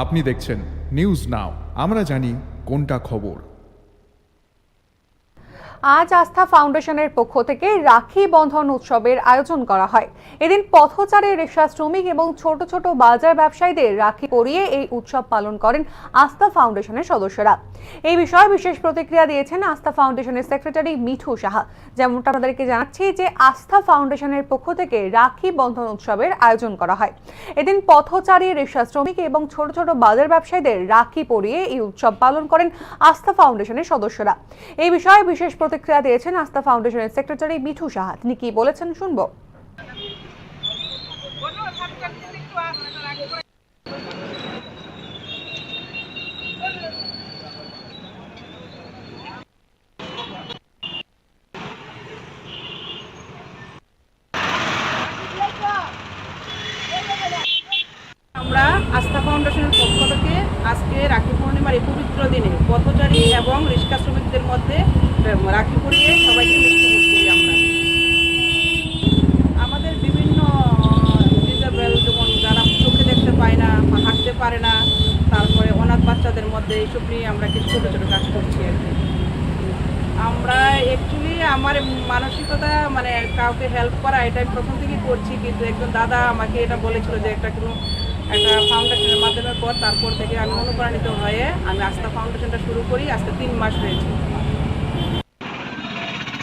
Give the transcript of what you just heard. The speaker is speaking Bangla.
আপনি দেখছেন নিউজ নাও, আমরা জানি কোনটা খবর। আজ আস্থা ফাউন্ডেশনের পক্ষ থেকে রাখি বন্ধন উৎসবের আয়োজন করা হয়। এদিন পথচারী রিক্সা শ্রমিক এবং ছোট ছোট বাজার ব্যবসায়ীদের রাখি পরিয়ে এই উৎসব পালন করেন আস্থা ফাউন্ডেশনের সদস্যরা। এই বিষয়ে বিশেষ প্রতিক্রিয়া দিয়েছেন আস্থা ফাউন্ডেশনের সেক্রেটারি মিঠু সাহা। যেমনটা আপনাদেরকে জানাচ্ছি যে আস্থা ফাউন্ডেশনের পক্ষ থেকে রাখি বন্ধন উৎসবের আয়োজন করা হয়। এদিন পথচারী রিক্সা শ্রমিক এবং ছোট ছোট বাজার ব্যবসায়ীদের রাখি পরিয়ে এই উৎসব পালন করেন আস্থা ফাউন্ডেশনের সদস্যরা। এই বিষয়ে বিশেষ প্রতিক্রিয়া দিয়েছেন আস্থা ফাউন্ডেশনের সেক্রেটারি মিঠু সাহা। তিনি কি বলেছেন শুনবো। আমরা আস্থা ফাউন্ডেশনের পক্ষ থেকে আজকে রাখি পূর্ণিমার এই পবিত্র দিনে পথচারী এবং রিক্সা শ্রমিকদের মধ্যে রাখি পরিয়ে সবাইকে মিষ্টি করি। আমরা আমাদের বিভিন্ন ডিসেবল, যেমন যারা চোখে দেখতে পায় না, হাঁটতে পারে না, তারপরে অনাথ বাচ্চাদের মধ্যে এইসব নিয়ে আমরা কিছু ছোটো ছোটো কাজ করছি আর কি। আমরা অ্যাকচুয়ালি আমার মানসিকতা মানে কাউকে হেল্প করা এটাই প্রথম থেকেই করছি, কিন্তু একজন দাদা আমাকে এটা বলেছিল যে একটা ফাউন্ডেশনের মাধ্যমে তারপর থেকে আমি অনুপ্রাণিত হয়ে আমি আস্থা ফাউন্ডেশনটা শুরু করি। আজকে 3 মাস হয়েছে।